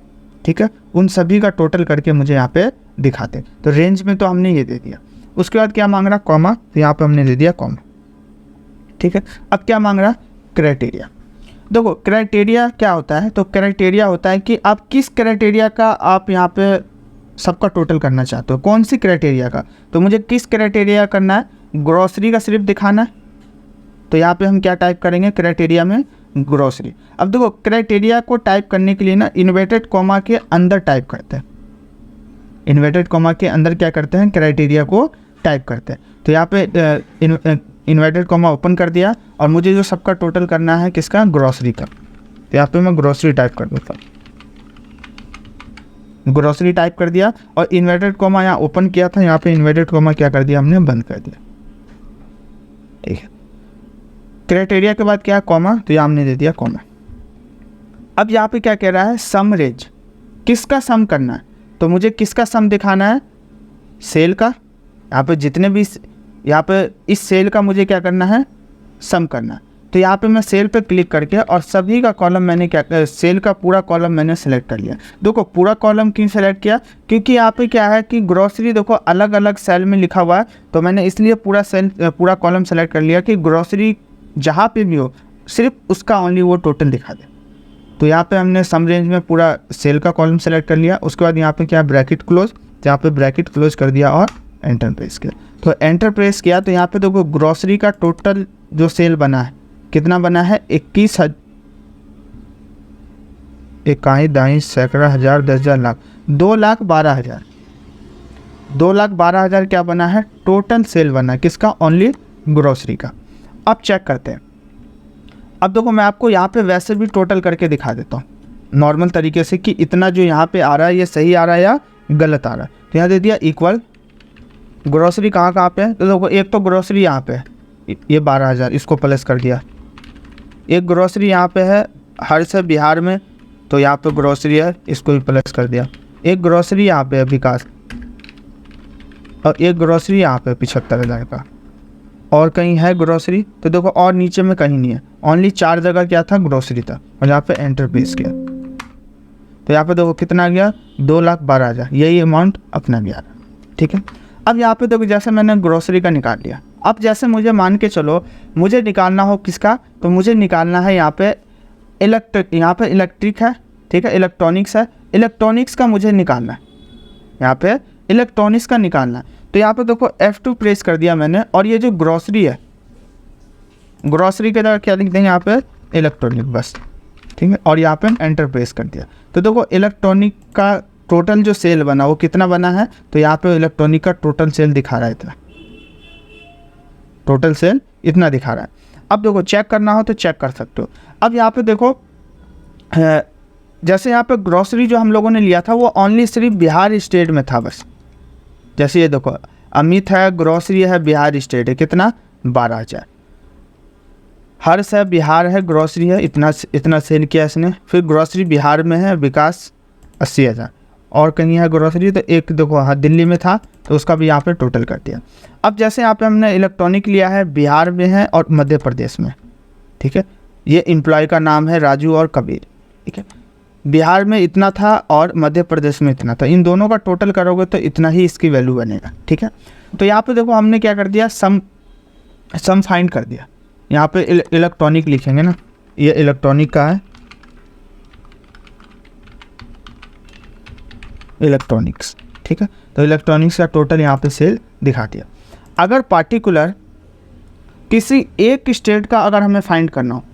A: ठीक है, उन सभी का टोटल करके मुझे यहाँ पे दिखाते। तो रेंज में तो हमने ये दे दिया। उसके बाद क्या मांग रहा, कॉमा, तो यहाँ पे हमने दे दिया कॉमा। ठीक है, अब क्या मांग रहा, क्राइटेरिया। देखो क्राइटेरिया क्या होता है, तो क्राइटेरिया होता है कि आप किस क्राइटेरिया का आप यहाँ पे सबका टोटल करना चाहते हो, कौन सी क्राइटेरिया का। तो मुझे किस क्राइटेरिया करना है, ग्रोसरी का सिर्फ दिखाना है। तो यहाँ पे हम क्या टाइप करेंगे, क्राइटेरिया में ग्रोसरी। अब देखो क्राइटेरिया को टाइप करने के लिए ना इन्वर्टेड कॉमा के अंदर टाइप करते हैं, इन्वर्टेड कॉमा के अंदर क्या करते हैं, क्राइटेरिया को टाइप करते हैं। तो यहाँ पे इन्वर्टेड कॉमा ओपन कर दिया और मुझे जो सबका टोटल करना है किसका, ग्रोसरी का। तो यहाँ पे मैं ग्रोसरी टाइप कर देता हूँ, ग्रोसरी टाइप कर दिया और इन्वर्टेड कॉमा यहाँ ओपन किया था, यहाँ पे इन्वर्टेड कॉमा क्या कर दिया हमने, बंद कर दिया। ठीक है, क्राइटेरिया के बाद क्या है, कॉमा, तो यहाँ हमने दे दिया कॉमा। अब यहाँ पे क्या कह रहा है, सम रेंज, किसका सम करना है, तो मुझे किसका सम दिखाना है, सेल का। यहाँ पे जितने भी, यहाँ पे इस सेल का मुझे क्या करना है, सम करना है। तो यहाँ पे मैं सेल पे क्लिक करके और सभी का कॉलम मैंने क्या, सेल का पूरा कॉलम मैंने सेलेक्ट कर लिया। देखो पूरा कॉलम क्यों सेलेक्ट किया, क्योंकि यहाँ पे क्या है कि ग्रोसरी देखो अलग अलग सेल में लिखा हुआ है, तो मैंने इसलिए पूरा कॉलम सेलेक्ट कर लिया कि ग्रोसरी जहाँ पे भी हो सिर्फ उसका ओनली वो टोटल दिखा दे। तो यहाँ पे हमने सम रेंज में पूरा सेल का कॉलम सेलेक्ट कर लिया। उसके बाद यहाँ पे क्या, ब्रैकेट क्लोज, यहाँ पे ब्रैकेट क्लोज कर दिया और एंटर प्रेस किया। तो एंटर प्रेस किया तो यहाँ पे देखो ग्रोसरी का टोटल जो सेल बना है कितना बना है, 21,000, 21 सैकड़ा हज़ार 10,000 लाख, 2,12,000, 2,12,000 क्या बना है, टोटल सेल बना है, किसका, ओनली ग्रोसरी का। अब चेक करते हैं। अब देखो मैं आपको यहाँ पे वैसे भी टोटल करके दिखा देता हूँ नॉर्मल तरीके से कि इतना जो यहाँ पे आ रहा है ये सही आ रहा है या गलत आ रहा है। तो यहाँ दे दिया इक्वल, ग्रोसरी कहाँ कहाँ पे है, तो देखो एक तो ग्रोसरी यहाँ पे है, ये 12,000, इसको प्लस कर दिया। एक ग्रोसरी यहाँ पे है हर से बिहार में, तो यहाँ पे ग्रोसरी है, इसको भी प्लस कर दिया। एक ग्रोसरी यहाँ पे है विकास, और एक ग्रोसरी यहाँ पे 75,000 का। और कहीं है ग्रोसरी, तो देखो और नीचे में कहीं नहीं है, ओनली 4 जगह क्या था, ग्रोसरी था। और यहाँ पे एंटर प्रेस किया तो यहाँ पे देखो कितना आ गया, 2,12,000, यही अमाउंट अपना गया। ठीक है, अब यहाँ पे देखो जैसे मैंने ग्रोसरी का निकाल लिया। अब जैसे मुझे मान के चलो मुझे निकालना हो किसका, तो मुझे निकालना है यहाँ पे इलेक्ट्रिक, यहाँ पे इलेक्ट्रिक है, ठीक है, इलेक्ट्रॉनिक्स है, इलेक्ट्रॉनिक्स का मुझे निकालना है, यहाँ पे इलेक्ट्रॉनिक्स का निकालना है। तो यहाँ पे देखो F2 प्रेस कर दिया मैंने, और ये जो ग्रोसरी है, ग्रोसरी के जगह क्या लिख देंगे यहाँ पे, इलेक्ट्रॉनिक बस, ठीक है, और यहाँ पे एंटर प्रेस कर दिया। तो देखो इलेक्ट्रॉनिक का टोटल जो सेल बना वो कितना बना है, तो यहाँ पे इलेक्ट्रॉनिक का टोटल सेल दिखा रहा है इतना, टोटल सेल इतना दिखा रहा है। अब देखो चेक करना हो तो चेक कर सकते हो। अब यहाँ पे देखो जैसे यहाँ पे ग्रोसरी जो हम लोगों ने लिया था वो ओनली सिर्फ बिहार स्टेट में था बस। जैसे ये देखो अमित है, ग्रोसरी है, बिहार स्टेट है, कितना, 12,000। हर्ष है, बिहार है, ग्रोसरी है, इतना सेल किया इसने। फिर ग्रोसरी बिहार में है, विकास 80,000, और कहीं है ग्रोसरी, तो एक देखो हाँ दिल्ली में था तो उसका भी यहाँ पे टोटल कर दिया। अब जैसे यहाँ पे हमने इलेक्ट्रॉनिक लिया है, बिहार में है और मध्य प्रदेश में, ठीक है, ये एम्प्लॉय का नाम है राजू और कबीर, ठीक है, बिहार में इतना था और मध्य प्रदेश में इतना था, इन दोनों का टोटल करोगे तो इतना ही इसकी वैल्यू बनेगा। ठीक है, तो यहाँ पे देखो हमने क्या कर दिया, सम फाइंड कर दिया। यहाँ पे इलेक्ट्रॉनिक लिखेंगे ना, ये इलेक्ट्रॉनिक का है, इलेक्ट्रॉनिक्स, ठीक है, तो इलेक्ट्रॉनिक्स का टोटल यहाँ पे सेल दिखा दिया। अगर पार्टिकुलर किसी एक स्टेट का अगर हमें फाइंड करना हो,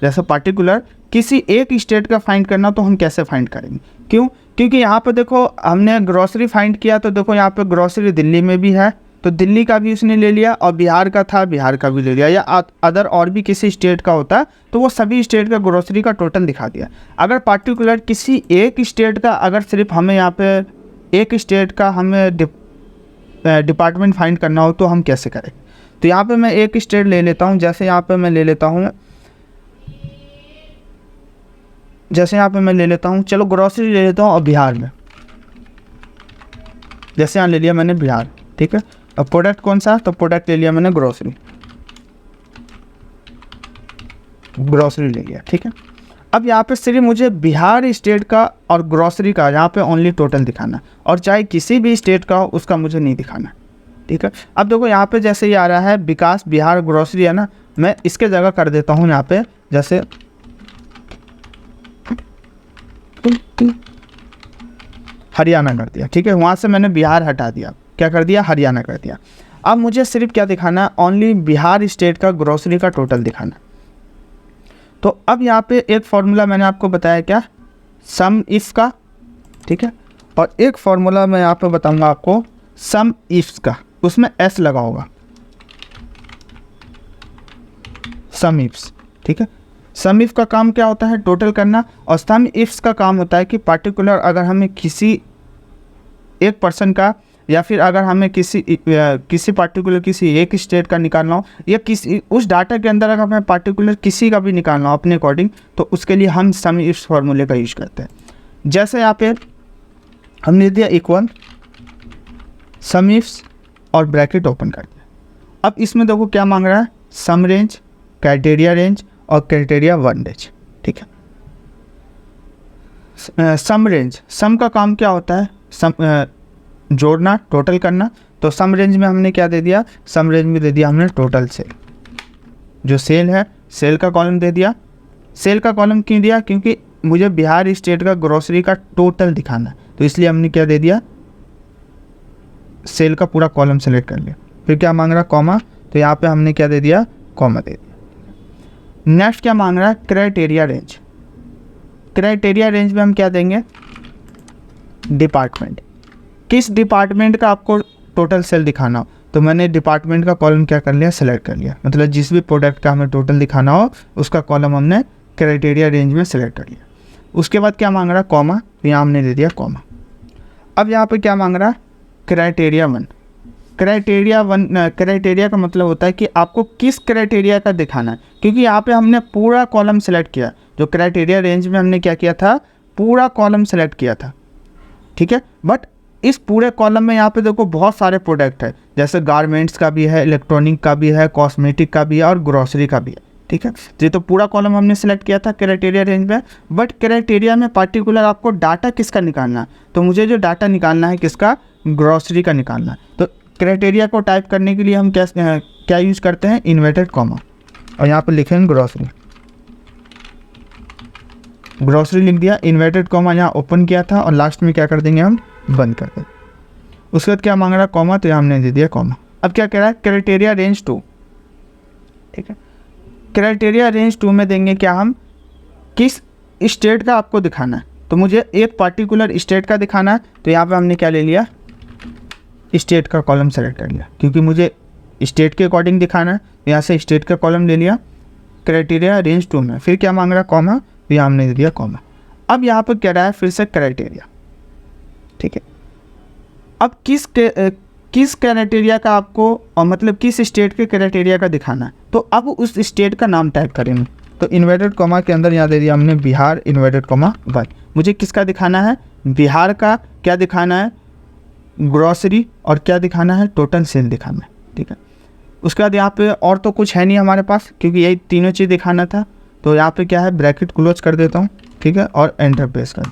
A: जैसे पार्टिकुलर किसी एक स्टेट का फाइंड करना, तो हम कैसे फाइंड करेंगे, क्यों, क्योंकि यहाँ पे देखो हमने ग्रोसरी फाइंड किया, तो देखो यहाँ पे ग्रोसरी दिल्ली में भी है, तो दिल्ली का भी उसने ले लिया, और बिहार का था, बिहार का भी ले लिया, या अदर और भी किसी स्टेट का होता तो वो सभी स्टेट का ग्रोसरी का टोटल दिखा दिया। अगर पार्टिकुलर किसी एक स्टेट का, अगर सिर्फ हमें यहाँ पे एक स्टेट का हमें डिपार्टमेंट फाइंड करना हो तो हम कैसे करें, तो यहाँ पे मैं एक स्टेट ले लेता हूँ। जैसे यहाँ पे मैं ले लेता हूँ, चलो ग्रोसरी ले लेता हूँ, और बिहार में, जैसे यहाँ ले लिया मैंने बिहार, ठीक है, अब प्रोडक्ट कौन सा, तो प्रोडक्ट ले लिया मैंने ग्रोसरी ले लिया, ठीक है। अब यहाँ पे सिर्फ मुझे बिहार स्टेट का और ग्रोसरी का यहाँ पे ओनली टोटल दिखाना, और चाहे किसी भी स्टेट का हो उसका मुझे नहीं दिखाना, ठीक है। अब देखो यहाँ पे जैसे ये आ रहा है विकास बिहार ग्रोसरी है ना, मैं इसके जगह कर देता हूँ यहाँ पे जैसे हरियाणा कर दिया, ठीक है, वहाँ से मैंने बिहार हटा दिया, क्या कर दिया, हरियाणा कर दिया। अब मुझे सिर्फ क्या दिखाना है, ओनली बिहार स्टेट का ग्रोसरी का टोटल दिखाना। तो अब यहाँ पे एक फॉर्मूला मैंने आपको बताया क्या, सम इफ का, ठीक है, और एक फॉर्मूला मैं यहाँ पे बताऊंगा आपको सम इफ्स का, उसमें एस लगा होगा, सम इफ्स, ठीक है। सम इफ का काम क्या होता है, टोटल करना, और सम इफ्स का काम होता है कि पार्टिकुलर अगर हमें किसी एक पर्सन का या फिर अगर हमें किसी पार्टिकुलर किसी एक स्टेट का निकालना हो, या किसी उस डाटा के अंदर अगर हमें पार्टिकुलर किसी का भी निकालना हो अपने अकॉर्डिंग, तो उसके लिए हम सम इफ्स फार्मूले का यूज करते हैं। जैसे यहाँ पे हमने दिया इक्वल सम इफ्स और ब्रैकेट ओपन कर दिया। अब इसमें देखो क्या मांग रहा है, सम रेंज, क्राइटेरिया रेंज और क्राइटेरिया वन रेंज। ठीक है, सम रेंज, सम का काम क्या होता है, सम जोड़ना, टोटल करना। तो सम रेंज में हमने क्या दे दिया, सम रेंज में दे दिया हमने टोटल सेल, जो सेल है सेल का कॉलम दे दिया। सेल का कॉलम क्यों दिया, क्योंकि मुझे बिहार स्टेट का ग्रोसरी का टोटल दिखाना है, तो इसलिए हमने क्या दे दिया, सेल का पूरा कॉलम सेलेक्ट कर लिया। फिर क्या मांग रहा, कॉमा, तो यहाँ पे हमने क्या दे दिया, कॉमा दे दिया। नेक्स्ट क्या मांग रहा है, क्राइटेरिया रेंज। क्राइटेरिया रेंज में हम क्या देंगे, डिपार्टमेंट, किस डिपार्टमेंट का आपको टोटल सेल दिखाना हो, तो मैंने डिपार्टमेंट का कॉलम क्या कर लिया, सेलेक्ट कर लिया। मतलब जिस भी प्रोडक्ट का हमें टोटल दिखाना हो उसका कॉलम हमने क्राइटेरिया रेंज में सेलेक्ट कर लिया। उसके बाद क्या मांग रहा है, कॉमा, तो यहाँ हमने दे दिया कॉमा। अब यहाँ पे क्या मांग रहा है, क्राइटेरिया वन। क्राइटेरिया का मतलब होता है कि आपको किस क्राइटेरिया का दिखाना है, क्योंकि यहाँ पे हमने पूरा कॉलम सेलेक्ट किया। जो क्राइटेरिया रेंज में हमने क्या किया था, पूरा कॉलम सेलेक्ट किया था। ठीक है, बट इस पूरे कॉलम में यहाँ पे देखो बहुत सारे प्रोडक्ट है, जैसे गारमेंट्स का भी है, इलेक्ट्रॉनिक का भी है, कॉस्मेटिक का भी है और ग्रोसरी का भी है। ठीक है, ये तो पूरा कॉलम हमने सेलेक्ट किया था क्राइटेरिया रेंज में। बट क्राइटेरिया में पार्टिकुलर आपको डाटा किसका निकालना है, तो मुझे जो डाटा निकालना है किसका, ग्रोसरी का निकालना है। तो क्राइटेरिया को टाइप करने के लिए हम क्या यूज़ करते हैं, इन्वर्टेड कॉमा, और यहाँ पर लिखेंगे ग्रोसरी। ग्रोसरी लिख दिया, इन्वर्टेड कॉमा यहाँ ओपन किया था, और लास्ट में क्या कर देंगे, हम बंद कर देंगे। उसके बाद क्या मांग रहा है, कॉमा, तो यहाँ हमने दे दिया कॉमा। अब क्या कह रहा है, क्राइटेरिया रेंज 2। ठीक है, क्राइटेरिया रेंज 2 में देंगे क्या, हम किस स्टेट का आपको दिखाना है, तो मुझे एक पार्टिकुलर स्टेट का दिखाना है, तो यहाँ पे हमने क्या ले लिया, स्टेट का कॉलम सेलेक्ट कर लिया, क्योंकि मुझे स्टेट के अकॉर्डिंग दिखाना है। यहाँ से स्टेट का कॉलम ले लिया क्राइटेरिया रेंज 2 में। फिर क्या मांग रहा है, कॉमा, तो यहाँ हमने दे दिया कॉमा। अब यहाँ पर कह रहा है फिर से क्राइटेरिया। ठीक है, अब किस क्राइटेरिया का आपको, और मतलब किस स्टेट के क्राइटेरिया का दिखाना है, तो अब उस स्टेट का नाम टाइप करेंगे। तो इन्वर्टेड कॉमा के अंदर यहाँ दे दिया हमने बिहार, इन्वर्टेड कॉमा 1। मुझे किसका दिखाना है, बिहार का क्या दिखाना है, ग्रोसरी, और क्या दिखाना है, टोटल सेल दिखाना है। ठीक है, उसके बाद यहाँ पे और तो कुछ है नहीं हमारे पास, क्योंकि यही तीनों चीज़ दिखाना था। तो यहाँ पे क्या है, ब्रैकेट क्लोज कर देता हूँ। ठीक है, और एंटर प्रेस कर,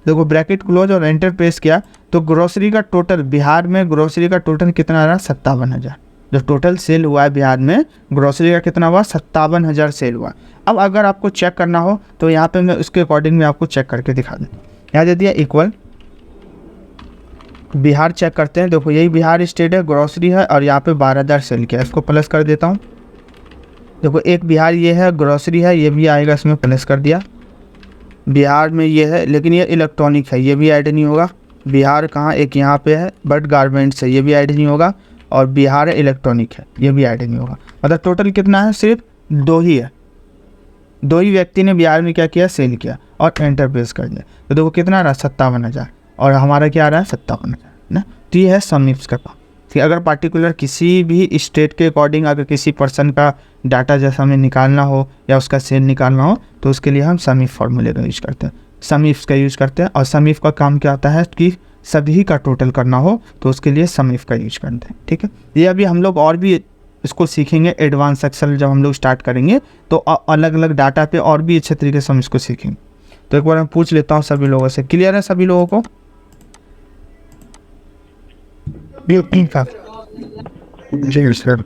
A: देखो ब्रैकेट क्लोज और एंटर प्रेस किया, तो ग्रोसरी का टोटल, बिहार में ग्रोसरी का टोटल कितना आ रहा है, 57,000। जो टोटल सेल हुआ है बिहार में ग्रोसरी का कितना हुआ, 57,000 सेल हुआ। अब अगर आपको चेक करना हो तो यहाँ पे मैं उसके अकॉर्डिंग में आपको चेक करके दिखा दूँ। यहाँ दे दिया इक्वल बिहार, चेक करते हैं। देखो यही बिहार स्टेट है, ग्रोसरी है, और यहाँ पे 12,000 सेल किया। इसको प्लस कर देता हूँ। देखो एक बिहार ये है, ग्रोसरी है, ये भी आएगा, इसमें प्लस कर दिया। बिहार में ये है, लेकिन ये इलेक्ट्रॉनिक है, ये भी ऐड नहीं होगा। बिहार कहाँ, एक यहाँ पे है बट गारमेंट्स है, ये भी ऐड नहीं होगा। और बिहार इलेक्ट्रॉनिक है, ये भी ऐड नहीं होगा। मतलब टोटल कितना है, सिर्फ 2 ही है। 2 ही व्यक्ति ने बिहार में क्या किया, सेल किया, और एंटर प्रेस कर दिया। तो देखो कितना आ रहा है, 57,000, और हमारा क्या आ रहा है, 57,000 ना। तो ये है सम इफ्स का काम। कि अगर पार्टिकुलर किसी भी स्टेट के अकॉर्डिंग अगर किसी पर्सन का डाटा जैसा हमें निकालना हो या उसका सेल निकालना हो, तो उसके लिए हम सम इफ फार्मूले का यूज़ करते हैं, सम इफ्स का यूज़ करते हैं। और सम इफ का काम क्या होता है कि सभी का टोटल करना हो, तो उसके लिए सम इफ का यूज करते हैं। ठीक है, ये अभी हम लोग और भी इसको सीखेंगे। एडवांस एक्सेल जब हम लोग स्टार्ट करेंगे तो अलग अलग डाटा पे और भी अच्छे तरीके से हम इसको सीखेंगे। तो एक बार मैं पूछ लेता हूँ सभी लोगों से, क्लियर है सभी लोगों को?
C: जी सर।